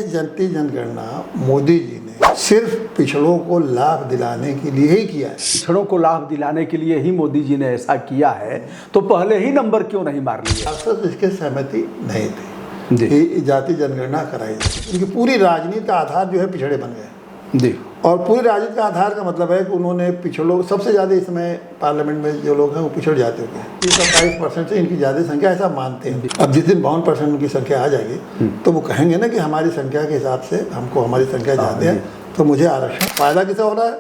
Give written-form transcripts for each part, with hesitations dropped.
जनती जनगणना मोदी जी ने सिर्फ पिछड़ों को लाभ दिलाने के लिए ही किया है। पिछड़ों को लाभ दिलाने के लिए ही मोदी जी ने ऐसा किया है, तो पहले ही नंबर क्यों नहीं मार लिया? अक्सर इसके सहमति नहीं थी कि जाति जनगणना कराई जाए। उनकी पूरी राजनीति का आधार जो है पिछड़े बन गए जी। और पूरी राजनीति का आधार का मतलब है कि उन्होंने पिछड़ों सबसे ज़्यादा इसमें पार्लियामेंट में जो लोग हैं वो पिछड़ जाते होंगे। 27% से इनकी ज़्यादा संख्या ऐसा मानते हैं। अब जिस दिन 52% उनकी संख्या आ जाएगी तो वो कहेंगे ना कि हमारी संख्या के हिसाब से हमको हमारी संख्या ज़्यादा है तो मुझे आरक्षण। फायदा किसका हो रहा है?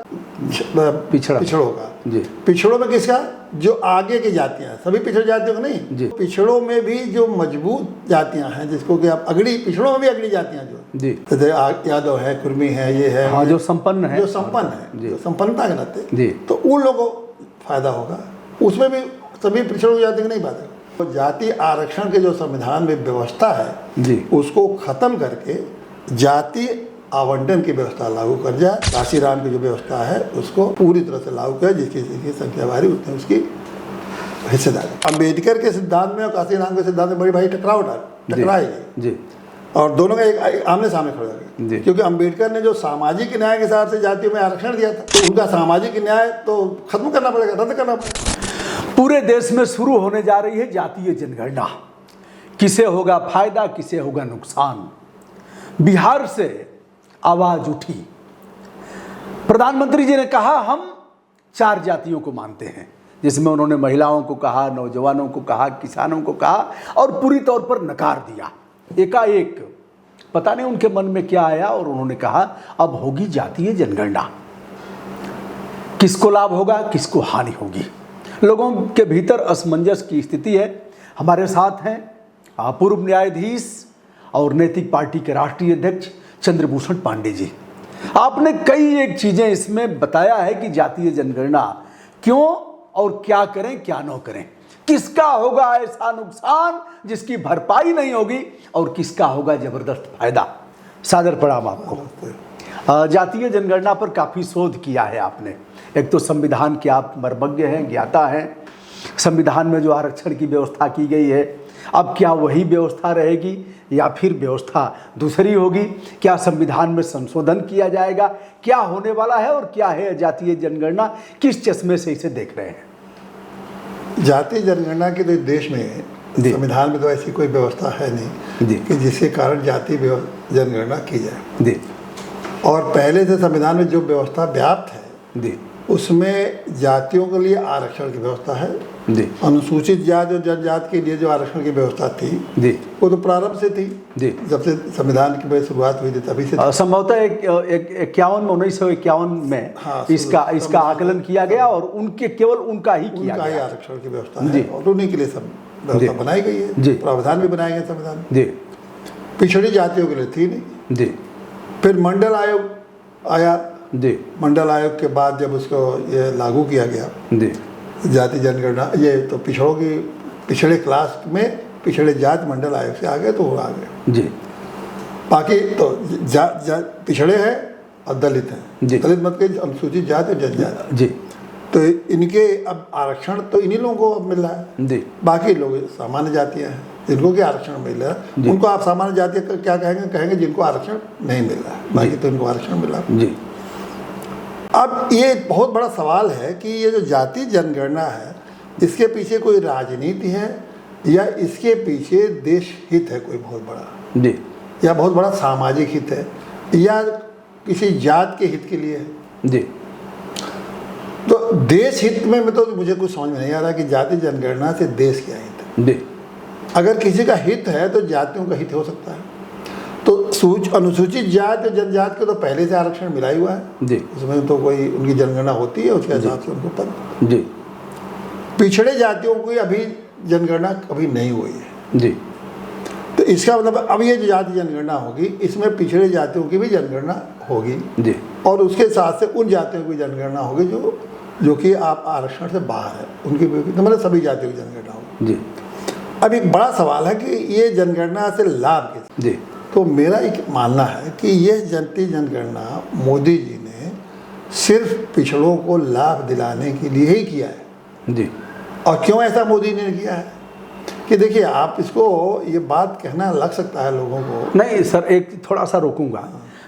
पिछड़ों का। जी। पिछड़ों में किसका? जो आगे की जातियां, सभी पिछड़ जातियों को नहीं जी। पिछड़ों में भी जो मजबूत जातियां हैं, जिसको कि आप अगड़ी, पिछड़ों में भी अगड़ी जातियां जो जी, जैसे यादव है, कुर्मी है, ये है, हाँ, जो संपन्न है, जो संपन्न है, जो संपन्नता के नाते जी, तो उन लोगों को फायदा होगा। उसमें भी सभी पिछड़ों जाति को नहीं फायदा। तो जाति आरक्षण के जो संविधान में व्यवस्था है जी, उसको खत्म करके जाति आवंटन की व्यवस्था लागू कर जाए। काशीराम की जो व्यवस्था है उसको पूरी तरह से लागू कर, जिसकी संख्या भारी उतनी उसकी हिस्सेदारी। अम्बेडकर के सिद्धांत में और काशीराम के सिद्धांत में बड़ी भारी टकराएगी जी, और दोनों का एक आमने सामने खड़ा होगा। क्योंकि अम्बेडकर ने जो सामाजिक न्याय के हिसाब से जातियों में आरक्षण दिया था, तो उनका सामाजिक न्याय तो खत्म करना पड़ेगा, रद्द करना पड़ेगा। पूरे देश में शुरू होने जा रही है जातीय जनगणना। किसे होगा फायदा, किसे होगा नुकसान? बिहार से आवाज उठी। प्रधानमंत्री जी ने कहा हम 4 जातियों को मानते हैं, जिसमें उन्होंने महिलाओं को कहा, नौजवानों को कहा, किसानों को कहा और पूरी तौर पर नकार दिया। एकाएक पता नहीं उनके मन में क्या आया और उन्होंने कहा अब होगी जातीय जनगणना। किसको लाभ होगा, किसको हानि होगी? लोगों के भीतर असमंजस की स्थिति है। हमारे साथ हैं पूर्व न्यायाधीश और नैतिक पार्टी के राष्ट्रीय अध्यक्ष चंद्रभूषण पांडे जी। आपने कई एक चीजें इसमें बताया है कि जातीय जनगणना क्यों और क्या करें क्या न करें, किसका होगा ऐसा नुकसान जिसकी भरपाई नहीं होगी और किसका होगा जबरदस्त फायदा। सादर प्रणाम आपको। जातीय जनगणना पर काफी शोध किया है आपने। एक तो संविधान के आप मर्मज्ञ हैं, ज्ञाता हैं। संविधान में जो आरक्षण की व्यवस्था की गई है, अब क्या वही व्यवस्था रहेगी या फिर व्यवस्था दूसरी होगी? क्या संविधान में संशोधन किया जाएगा? क्या होने वाला है और क्या है जातीय जनगणना? किस चश्मे से इसे देख रहे हैं? जातीय जनगणना के तो देश में संविधान में तो ऐसी कोई व्यवस्था है नहीं कि जिसके कारण जातीय जनगणना की जाए। और पहले से संविधान में जो व्यवस्था व्याप्त है उसमें जातियों के लिए आरक्षण की व्यवस्था है। अनुसूचित जाति और जनजाति के लिए जो आरक्षण की व्यवस्था थी वो तो प्रारंभ से थी, जब से संविधान की शुरुआत हुई थी तभी से। संभवतः 1951 में इसका आकलन किया गया और उनके केवल उनका ही आरक्षण की व्यवस्था है और उन्हीं के लिए सब व्यवस्था बनाई गई है। प्रावधान भी बनाए गए संविधान में। पिछड़ी जातियों के लिए थी नहीं। फिर मंडल आयोग आया। मंडल आयोग के बाद जब उसको ये लागू किया गया जाति जनगणना, ये तो पिछड़ों की पिछड़े क्लास में पिछड़े जाति मंडल आयोग से आ गए तो आ गए। बाकी तो पिछड़े हैं और दलित हैं। दलित मत के अनुसूचित जाति और जनजाति, तो इनके अब आरक्षण तो इन्हीं लोगों को अब मिल रहा है। बाकी लोग सामान्य जातियाँ हैं जिनको कि आरक्षण मिल रहा है, उनको आप सामान्य जाति क्या कहेंगे? जिनको आरक्षण नहीं मिल रहा है, बाकी तो इनको आरक्षण मिल रहा है। अब ये बहुत बड़ा सवाल है कि ये जो जाति जनगणना है इसके पीछे कोई राजनीति है या इसके पीछे देश हित है कोई बहुत बड़ा, या बहुत बड़ा सामाजिक हित है या किसी जात के हित के लिए है। तो देश हित में तो मुझे कुछ समझ में नहीं आ रहा कि जाति जनगणना से देश क्या हित है। अगर किसी का हित है तो जातियों का हित हो सकता है। तो अनुसूचित जाति और जनजाति को तो पहले से आरक्षण मिला ही हुआ है, उसमें तो कोई उनकी जनगणना होती है उसके हिसाब से उनको पद। पिछड़े जातियों की अभी जनगणना कभी नहीं हुई है। तो इसका मतलब अब ये जो जाति जनगणना होगी इसमें पिछड़े जातियों की भी जनगणना होगी और उसके साथ से उन जातियों की जनगणना होगी जो कि आप आरक्षण से बाहर है, उनकी तो मतलब सभी जातियों की जनगणना होगी। अब एक बड़ा सवाल है कि ये जनगणना से लाभ किस? तो मेरा एक मानना है कि यह जातीय जनगणना मोदी जी ने सिर्फ पिछड़ों को लाभ दिलाने के लिए ही किया है। और क्यों ऐसा मोदी ने किया है? कि देखिए आप इसको ये बात कहना लग सकता है लोगों को। नहीं सर, एक थोड़ा सा रोकूंगा।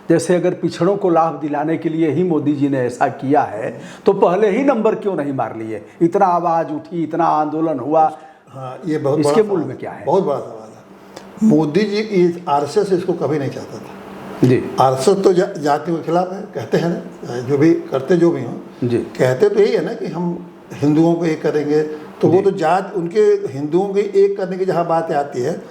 जैसे अगर पिछड़ों को लाभ दिलाने के लिए ही मोदी जी ने ऐसा किया है तो पहले ही नंबर क्यों नहीं मार लिए? इतना आवाज उठी, इतना आंदोलन हुआ। हाँ, ये बहुत इसके बड़ा मूल में क्या है? बहुत बड़ा सवाल है। मोदी जी आरएसएस इसको कभी नहीं चाहता था जी। आरएसएस तो जाति के खिलाफ है, कहते हैं ना, जो भी करते जो भी हों जी। कहते तो यही है ना कि हम हिंदुओं को एक करेंगे, तो वो तो जात उनके हिंदुओं को एक करने की जहाँ बात आती है,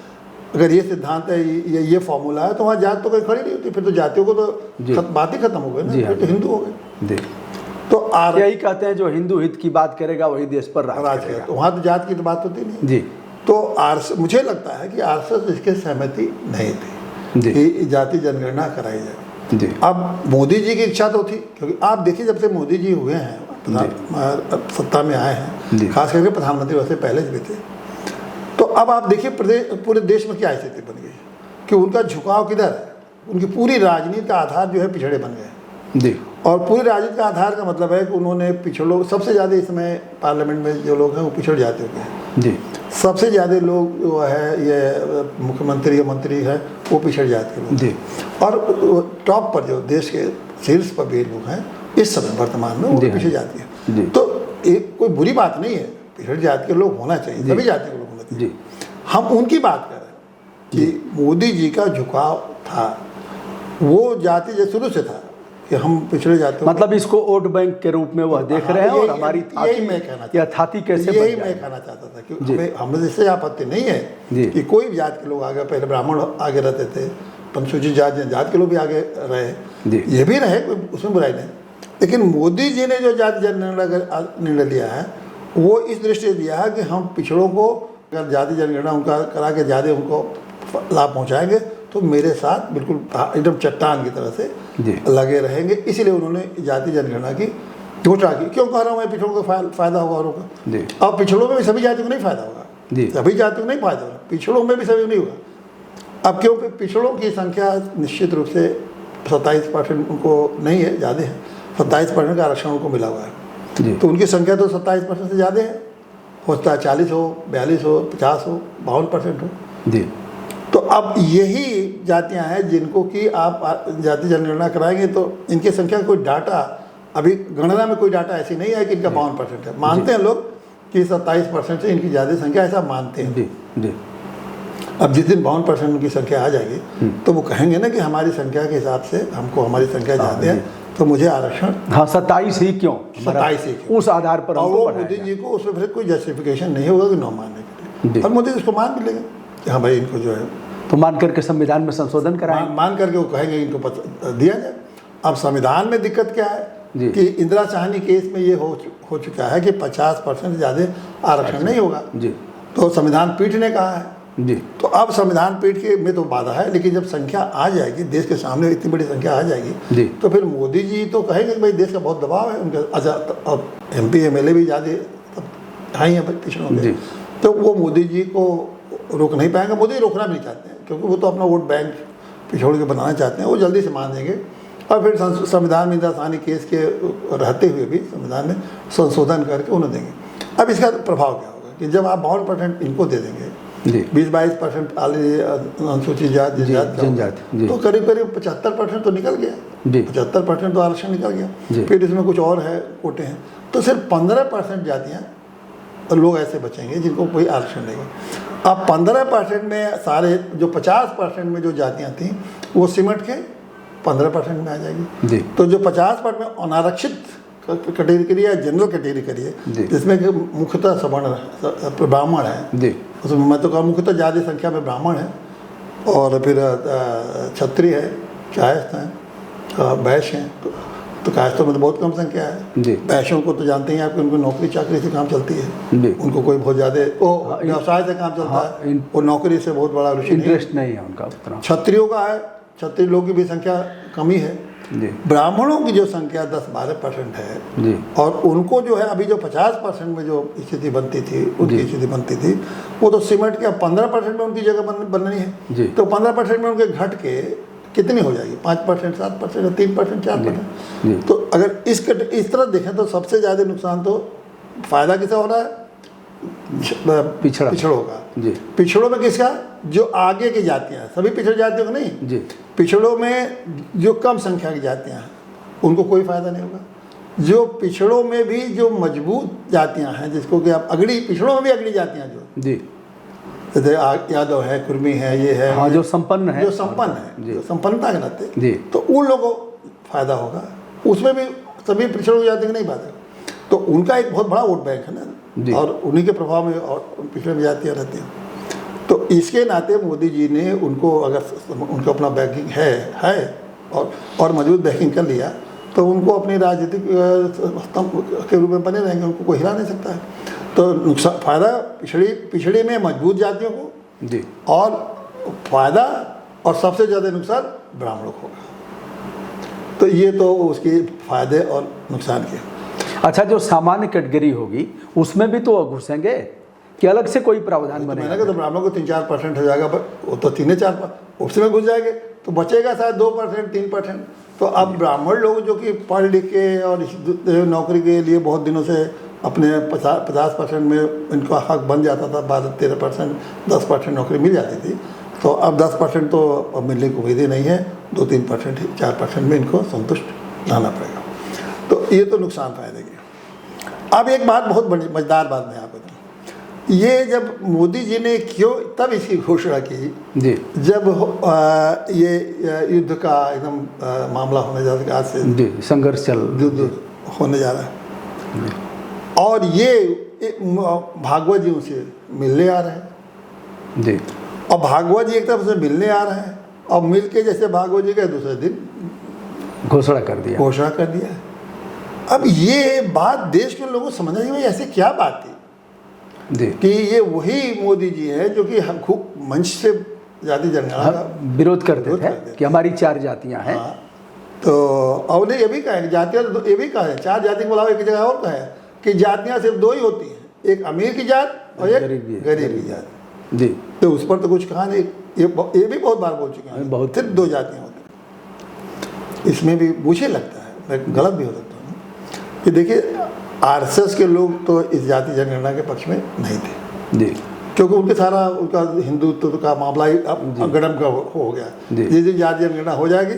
अगर ये सिद्धांत है, ये फॉर्मूला है, तो वहाँ जात तो कहीं खड़ी नहीं होती, फिर तो जातियों को तो बात ही खत्म हो गई ना, फिर तो हिंदू हो गए। तो यही कहते हैं जो हिंदू हित की बात करेगा वही देश पर राज करेगा। तो वहाँ तो जात की तो बात होती नहीं जी। तो मुझे लगता है कि आरएसएस इसके सहमति नहीं थी कि जाति जनगणना कराई जाए। जी। अब मोदी जी की इच्छा तो थी, क्योंकि आप देखिए जब से मोदी जी हुए हैं, सत्ता में आए हैं, खास करके प्रधानमंत्री वैसे पहले से भी थे, तो अब आप देखिए पूरे देश में क्या स्थिति बन गई कि उनका झुकाव किधर है। उनकी पूरी राजनीति का आधार जो है पिछड़े बन गए जी। और पूरी राजनीति का आधार का मतलब है कि उन्होंने पिछड़ों, सबसे ज़्यादा इसमें पार्लियामेंट में जो लोग हैं वो पिछड़ जाते हैं जी। सबसे ज़्यादा लोग जो है ये मुख्यमंत्री या मंत्री है वो पिछड़ जाते हैं जी। और टॉप पर जो देश के शीर्ष पर भी लोग हैं इस समय वर्तमान में वो पिछड़ जाती है। तो एक कोई बुरी बात नहीं है, पिछड़ जाति के लोग होना चाहिए, सभी जाति के लोग होना चाहिए। हम उनकी बात कर रहे हैं कि मोदी जी का झुकाव था, वो जाति जो शुरू से था कि हम पिछड़े जाते, मतलब इसको वोट बैंक के रूप में वह देख रहे हैं और हमारी यही मैं कहना या थाती कैसे यही मैं कहना चाहता था कि हमें इससे आपत्ति नहीं है कि कोई भी जात के लोग आगे, पहले ब्राह्मण आगे रहते थे, अनुसूचित जात के लोग भी आगे रहे, ये भी रहे, कोई उसमें बुराई नहीं। लेकिन मोदी जी ने जो जाति जनगणना निर्णय लिया है वो इस दृष्टि से दिया है कि हम पिछड़ों को अगर जाति जनगणना उनका करा के ज़्यादा उनको लाभ पहुँचाएंगे तो मेरे साथ बिल्कुल एकदम चट्टान की तरह से लगे रहेंगे। इसीलिए उन्होंने जाति जनगणना की घोषणा की। क्यों कह रहा हूँ मैं, पिछड़ों को फ़ायदा होगा औरों का। अब पिछड़ों में भी सभी जातियों को नहीं फ़ायदा होगा, सभी जातियों को नहीं फ़ायदा होगा, पिछड़ों में भी सभी नहीं होगा। अब क्योंकि पिछड़ों की संख्या निश्चित रूप से 27% उनको नहीं है, ज़्यादा है, 27% का आरक्षण उनको मिला हुआ है, तो उनकी संख्या तो 27% से ज़्यादा है, हो सकता है 40 हो, 42 हो, 50 हो, 52% हो। तो अब यही जातियां हैं जिनको कि आप जाति जनगणना कराएंगे तो इनकी संख्या कोई डाटा, अभी गणना में कोई डाटा ऐसी नहीं है कि इनका 52% है। मानते हैं लोग कि 27% से इनकी ज़्यादा संख्या, ऐसा मानते हैं। जी। अब जिस दिन 52% उनकी संख्या आ जाएगी तो वो कहेंगे ना कि हमारी संख्या के हिसाब से हमको हमारी संख्या ज़्यादा है तो मुझे आरक्षण 27 ही क्यों, 27 ही क्यों, उस आधार पर। और वो मोदी जी को उसमें फिर कोई जस्टिफिकेशन नहीं होगा कि न मानने के लिए, और मोदी उसको मान भी लेंगे कि हाँ भाई इनको जो है तो मान करके संविधान में संशोधन कराएं, मान करके वो कहेंगे इनको दिया जाए। अब संविधान में दिक्कत क्या है कि इंदिरा साहनी केस में ये हो चुका है कि 50% से ज़्यादा आरक्षण नहीं होगा, तो संविधान पीठ ने कहा है जी। तो अब संविधान पीठ के में तो बाधा है, लेकिन जब संख्या आ जाएगी, देश के सामने इतनी बड़ी संख्या आ जाएगी तो फिर मोदी जी तो कहेंगे कि भाई देश का बहुत दबाव है उनके। अब MP MLA भी ज़्यादा हाई हैं पिछड़ों के, तो वो मोदी जी को रोक नहीं पाएंगे। मोदी रोकना भी नहीं चाहते हैं क्योंकि वो तो अपना वोट बैंक पिछोड़ के बनाना चाहते हैं, वो जल्दी से मान देंगे। और फिर संविधान में इंदिरा साहनी केस के रहते हुए भी संविधान में संशोधन करके उन्हें देंगे। अब इसका प्रभाव क्या होगा कि जब आप 52% इनको दे देंगे, 20-22% अनुसूचित जाति, तो करीब 75% तो निकल गया, 75% तो आरक्षण निकल गया। फिर इसमें कुछ और है, कोटे हैं, तो सिर्फ 15% जातियाँ लोग ऐसे बचेंगे जिनको कोई आरक्षण नहीं है। अब 15% में सारे जो 50% में जो जातियाँ थीं वो सिमट के 15% में आ जाएगी। तो जो 50% में अनारक्षित कैटेगरी है, जनरल कैटेगरी करिए, जिसमें कि मुख्यतः सवर्ण ब्राह्मण है, उसमें मैं तो कहूँ मुख्यतः ज़्यादा संख्या में ब्राह्मण है, और फिर क्षत्रिय है, कायस्थ हैं, वैश्य हैं। तो कायस्थों में तो बहुत कम संख्या है। वैश्यों को तो जानते हैं आपको, उनको नौकरी चाकरी से काम चलती है, उनको कोई बहुत ज़्यादा व्यवसाय से काम चलता है, और नौकरी से बहुत बड़ा रुचि इंटरेस्ट नहीं है उनका उतना। क्षत्रियों का है, क्षत्रिय लोगों की भी संख्या कमी है। ब्राह्मणों की जो संख्या 10-12% है, और उनको जो है अभी जो 50% में जो स्थिति बनती थी, उनकी स्थिति बनती थी, वो तो सिमट के 15% में उनकी जगह बननी है। तो 15% में उनके घट के कितनी हो जाएगी, 5%, 7%, 3%, 4%। तो अगर इस तरह देखें तो सबसे ज़्यादा नुकसान तो फ़ायदा किसे हो रहा है, पिछड़ों का। जी। पिछड़ों में किसका? जो आगे की जातियाँ, सभी पिछड़ जातियों को नहीं जी। पिछड़ों में जो कम संख्या की जातियाँ हैं उनको कोई फायदा नहीं होगा। जो पिछड़ों में भी जो मजबूत जातियाँ हैं, जिसको कि आप अगड़ी, पिछड़ों में भी अगड़ी जातियाँ जो जी, जैसे यादव है, कुर्मी है, ये है, हाँ, जो संपन्न है, जो संपन्न है, जो संपन्नता के नाते, जी, तो उन लोगों को फायदा होगा। उसमें भी सभी पिछड़ों की जाति को नहीं फायदा, तो उनका एक बहुत बड़ा वोट बैंक है ना, और उन्हीं के प्रभाव में और पिछड़ी जातियाँ रहती हैं। तो इसके नाते मोदी जी ने उनको, अगर उनको अपना बैकिंग है और मजबूत बैकिंग कर लिया, तो उनको अपनी राजनीतिक स्तंभ के रूप में बने रहेंगे, उनको कोई हिला नहीं सकता है। तो नुकसान, फायदा पिछड़ी में मजबूत जातियों को जी, और फायदा और सबसे ज़्यादा नुकसान ब्राह्मणों को होगा। तो ये तो उसके फायदे और नुकसान के। अच्छा, जो सामान्य कैटेगरी होगी उसमें भी तो घुसेंगे कि अलग से कोई प्रावधान बनेगा? मैंने कहा तो ब्राह्मणों को 3-4% हो जाएगा, वो तो 3-4 उसमें घुस जाएंगे, तो बचेगा शायद 2%, 3%। तो अब ब्राह्मण लोग जो कि पढ़ लिख के और नौकरी के लिए बहुत दिनों से अपने 50% में इनका हक बन जाता था, 12-13%, 10% नौकरी मिल जाती थी, तो अब 10% तो अब मिलने की उम्मीद ही नहीं है, 2-3%, 4% में इनको संतुष्ट रहना पड़ेगा। तो ये तो नुकसान फायदे की। अब एक बात, बहुत बड़ी मजेदार बात मैं आपको बताऊँ, ये जब मोदी जी ने क्यों तब इसकी घोषणा की जी, जब ये युद्ध का एकदम मामला होने जा रहा है, आज से जी, संघर्ष युद्ध होने जा रहा है, और ये भागवत जी उनसे मिलने आ रहे हैं। जी, और भागवत जी एक तरफ से मिलने आ रहे हैं, और मिल के जैसे भागवत जी के दूसरे दिन घोषणा कर दिया। अब ये बात देश के लोगों को समझना चाहिए, ऐसे क्या बात थी जी, कि ये वही मोदी जी है जो कि खूब मंच से जाति जनगणना का विरोध करते थे कि हमारी 4 जातियां हैं। हाँ, तो और ने ये भी कहा है, जातियाँ ये भी कहा है, 4 जाति को बुलाओ, एक जगह और कहा है कि जातियाँ सिर्फ 2 ही होती हैं, एक अमीर की जात और एक गरीब की जात। जी, तो उस पर तो कुछ कहा नहीं, ये भी बहुत बार बोल चुके हैं, बहुत, सिर्फ 2 जातियाँ होती हैं। इसमें भी मुझे लगता है, मैं गलत भी हो सकता हूँ, कि देखिए आरएसएस के लोग तो इस जाति जनगणना के पक्ष में नहीं थे जी, क्योंकि उनका हिंदुत्व का मामला ही अब गड़मगड़ हो गया। जिस जाति जनगणना हो जाएगी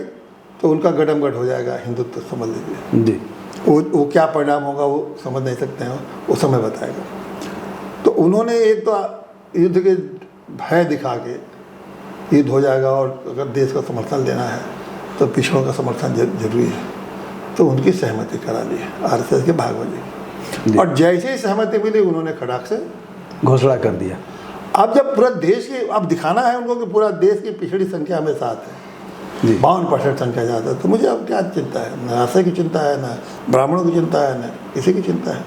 तो उनका गड़मगड़ हो जाएगा हिंदुत्व, समझ लीजिए जी, वो क्या परिणाम होगा वो समझ नहीं सकते हैं, वो समय बताएगा। तो उन्होंने एक तो युद्ध के भय दिखा के युद्ध हो जाएगा और अगर देश का समर्थन लेना है तो पिछड़ों का समर्थन जरूरी है, तो उनकी सहमति करा ली आरएसएस के भागवत जी। और जैसे ही सहमति मिली उन्होंने खड़ाक से घोषणा कर दिया। अब जब पूरा देश की, अब दिखाना है उनको कि पूरा देश की पिछड़ी संख्या हमें साथ है, 52% संख्या ज़्यादा है, तो मुझे अब क्या चिंता है? न आशा की चिंता है, न ब्राह्मणों की चिंता है, न किसी की चिंता है।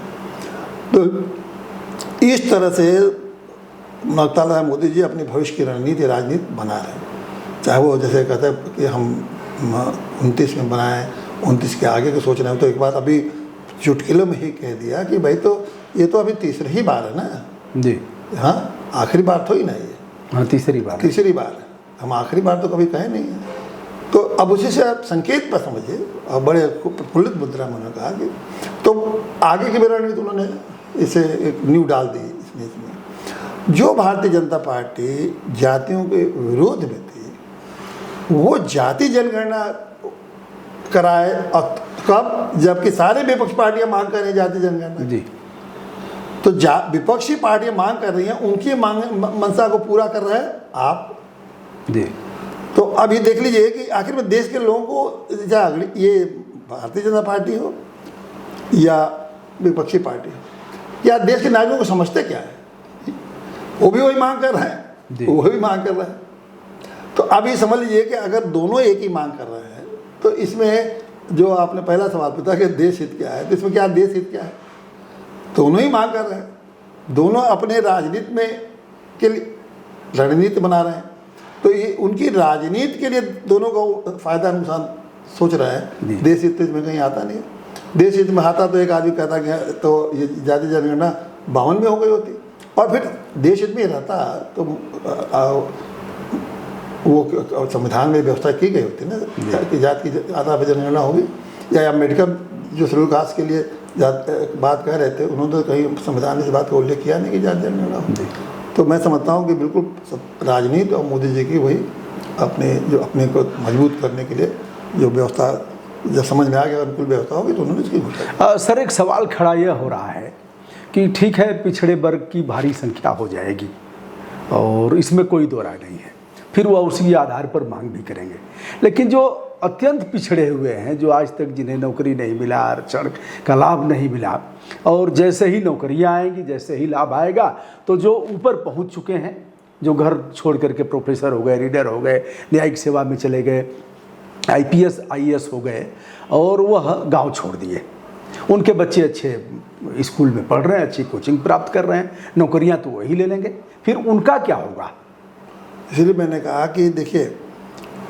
तो इस तरह से लगता है मोदी जी अपनी भविष्य की रणनीति, राजनीति बना रहे हैं। चाहे वो जैसे कहते हैं कि हम 29 में बनाएं, 29 के आगे को सोच रहे हैं, तो एक बात अभी चुटकिलों में ही कह दिया कि भाई तो ये तो अभी तीसरी ही बार है ना जी, हाँ, आखिरी बार तो ही नहीं है, हाँ, तीसरी बार है। हम आखिरी बार तो कभी कहे नहीं है। तो अब उसी से आप संकेत पर समझिए, और बड़े प्रफुल्लित मुद्रा में उन्होंने कहा कि तो आगे की रणनीति उन्होंने इसे एक नींव डाल दी। इसमें जो भारतीय जनता पार्टी जातियों के विरोध में थी, वो जाति जनगणना कराए, और कब? जबकि सारे विपक्ष पार्टियां मांग कर रही हैं जाति जनगणना जी, तो विपक्षी पार्टियां मांग कर रही हैं, उनकी मांग मंशा को पूरा कर रहे हैं आप जी। तो अभी देख लीजिए कि आखिर में देश के लोगों को, चाहे ये भारतीय जनता पार्टी हो या विपक्षी पार्टी हो, या देश के नागरिकों को समझते क्या है, वो भी वही मांग कर रहे हैं, वो भी मांग कर रहे हैं। तो अभी समझ लीजिए कि अगर दोनों एक ही मांग कर रहे हैं, तो इसमें जो आपने पहला सवाल पूछा कि देश हित क्या है, तो इसमें क्या देश हित क्या है? दोनों ही मांग कर रहे हैं, दोनों अपने राजनीति में के लिए रणनीति बना रहे हैं, तो ये उनकी राजनीति के लिए दोनों को फायदा नुकसान सोच रहे हैं। देश हित में कहीं आता नहीं है। देश हित में आता तो एक आदमी कहता कि तो ये जाति जनगणना 52 में हो गई होती, और फिर देश हित में रहता तो वो संविधान में व्यवस्था की गई होती ना कि जाति की आधा जनगणना होगी, या मेडिकल जो शेड्यूल कास्ट के लिए बात कह रहे थे, उन्होंने तो कहीं संविधान में इस बात का उल्लेख किया नहीं कि जाति जनगणना हो। तो मैं समझता हूँ कि बिल्कुल राजनीति और मोदी जी की वही अपने को मजबूत करने के लिए जो व्यवस्था, जब समझ में आ गया अनुकूल व्यवस्था होगी तो उन्होंने इसकी घोषणा। सर, एक सवाल खड़ा यह हो रहा है कि ठीक है, पिछड़े वर्ग की भारी संख्या हो जाएगी और इसमें कोई दो राय नहीं है, फिर वह उसी आधार पर मांग भी करेंगे, लेकिन जो अत्यंत पिछड़े हुए हैं, जो आज तक जिन्हें नौकरी नहीं मिला, आरक्षण का लाभ नहीं मिला, और जैसे ही नौकरियां आएंगी, जैसे ही लाभ आएगा, तो जो ऊपर पहुंच चुके हैं, जो घर छोड़ करके प्रोफेसर हो गए, रीडर हो गए, न्यायिक सेवा में चले गए, IPS IAS हो गए, और वह गांव छोड़ दिए, उनके बच्चे अच्छे स्कूल में पढ़ रहे हैं, अच्छी कोचिंग प्राप्त कर रहे हैं, नौकरियां तो वही ले लेंगे, फिर उनका क्या होगा? इसलिए मैंने कहा कि देखिए,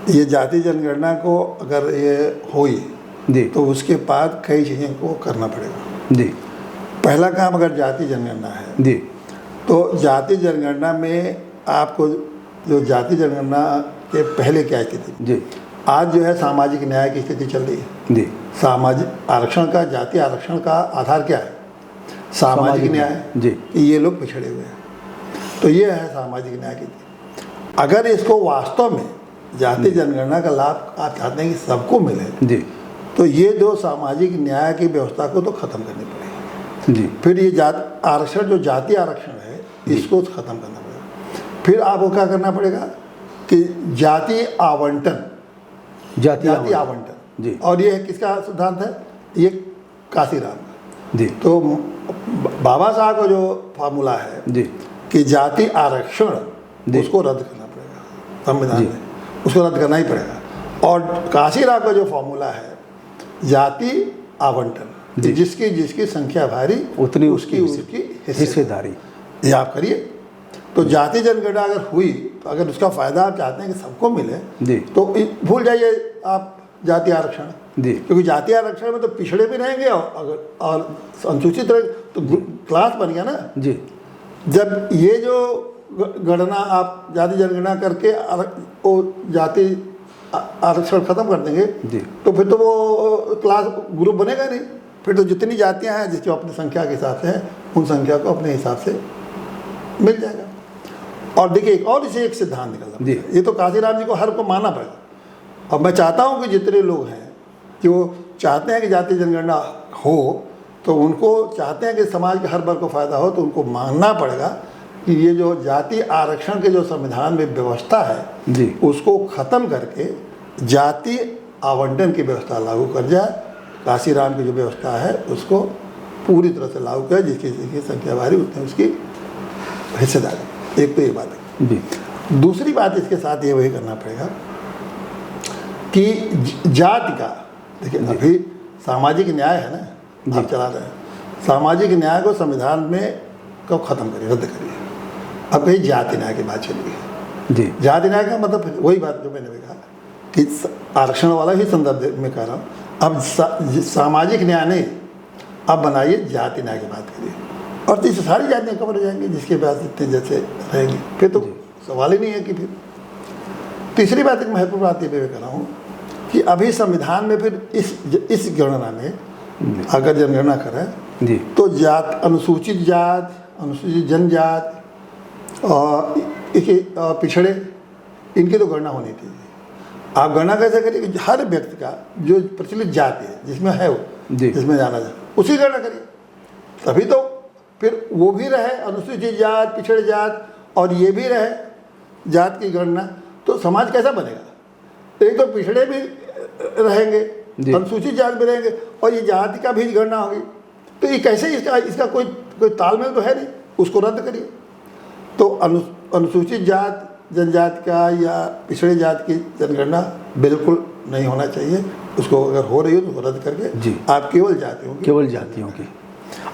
ये जाति जनगणना को अगर ये हुई जी, तो उसके बाद कई चीज़ें को करना पड़ेगा। जी, पहला काम अगर जाति जनगणना है जी, तो जाति जनगणना में आपको जो जाति जनगणना के पहले क्या स्थिति, जी, आज जो है सामाजिक न्याय की स्थिति चल रही है। जी, सामाजिक आरक्षण का, जाति आरक्षण का आधार क्या है? सामाजिक न्याय। जी, कि ये लोग पिछड़े हुए हैं, तो ये है सामाजिक न्याय की। अगर इसको वास्तव में जाति जनगणना का लाभ आप चाहते हैं कि सबको मिले, जी, तो ये जो सामाजिक न्याय की व्यवस्था को तो खत्म करनी पड़ेगी। जी, फिर ये आरक्षण, जो जाति आरक्षण है, इसको खत्म करना पड़ेगा। फिर आपको क्या करना पड़ेगा कि जाति आवंटन, जाति आवंटन। जी, और ये किसका सिद्धांत है? ये काशीराम का। जी, तो बाबा साहब का जो फार्मूला है जी, कि जाति आरक्षण, जी, उसको रद्द करना पड़ेगा संविधान में, उसको रद्द करना ही पड़ेगा। और काशीराम का जो फॉर्मूला है जाति आवंटन, जिसकी संख्या भारी उतनी उसकी हिस्सेदारी, ये आप करिए। तो जाति जनगणना अगर हुई तो अगर उसका फायदा आप चाहते हैं कि सबको मिले, जी, तो भूल जाइए आप जाति आरक्षण, जी, क्योंकि जाति आरक्षण में तो पिछड़े भी रहेंगे और अनुसूचित रहेंगे, तो क्लास बन गया ना। जी, जब ये जो गणना आप जाति जनगणना करके वो जाति आरक्षण खत्म कर देंगे, जी, तो फिर तो वो क्लास ग्रुप बनेगा नहीं। फिर तो जितनी जातियां हैं जिसकी अपनी संख्या के हिसाब से है, उन संख्या को अपने हिसाब से मिल जाएगा। और देखिए एक और इसे एक सिद्धांत निकलता है, ये तो काशीराम जी को हर को मानना पड़ेगा। और मैं चाहता हूँ कि जितने लोग हैं जो चाहते हैं कि जाति जनगणना हो, तो उनको चाहते हैं कि समाज के हर वर्ग को फायदा हो, तो उनको मानना पड़ेगा कि ये जो जाति आरक्षण के जो संविधान में व्यवस्था है, जी, उसको खत्म करके जाति आवंटन की व्यवस्था लागू कर जाए। काशीराम की जो व्यवस्था है उसको पूरी तरह से लागू करें, जिसकी संख्या भारी उतनी उसकी हिस्सेदारी। एक तो ये बात है। जी, दूसरी बात इसके साथ ये वही करना पड़ेगा कि जाति का, देखिए अभी सामाजिक न्याय है ना, आप चला रहे हैं, सामाजिक न्याय को संविधान में कब खत्म करिए, रद्द करिए। अब कहीं जाति न्याय की बात चली है। जी, जाति न्याय का मतलब वही बात जो मैंने कहा कि आरक्षण वाला ही संदर्भ में कह रहा हूँ। अब सामाजिक न्याय नहीं, अब बनाइए जाति न्याय की बात करिए, और तो सारी जातियाँ कवर हो जाएंगी जिसके पास इतने जैसे रहेंगी, फिर तो सवाल ही नहीं है कि फिर। तीसरी बात, एक महत्वपूर्ण बात ये मैं कह रहा हूँ कि अभी संविधान में फिर इस गणना में अगर जनगणना करें, जी, तो जात, अनुसूचित जात, अनुसूचित जनजात और पिछड़े, इनकी तो गणना होनी चाहिए। आप गणना कैसे करिए कि हर व्यक्ति का जो प्रचलित जाति है, जिसमें है वो, जिसमें जाना जाए, उसी गणना करिए, तभी तो फिर वो भी रहे अनुसूचित जात, पिछड़े जात, और ये भी रहे जात की गणना, तो समाज कैसा बनेगा? एक तो पिछड़े भी रहेंगे, अनुसूचित जात भी रहेंगे, और ये जाति का भी गणना होगी, तो ये कैसे, इसका कोई तालमेल तो है नहीं। उसको रद्द करिए। तो अनुसूचित जात, जनजाति का या पिछड़े जात की जनगणना बिल्कुल नहीं होना चाहिए। उसको अगर हो रही हो तो रद्द करके आप केवल जातियों की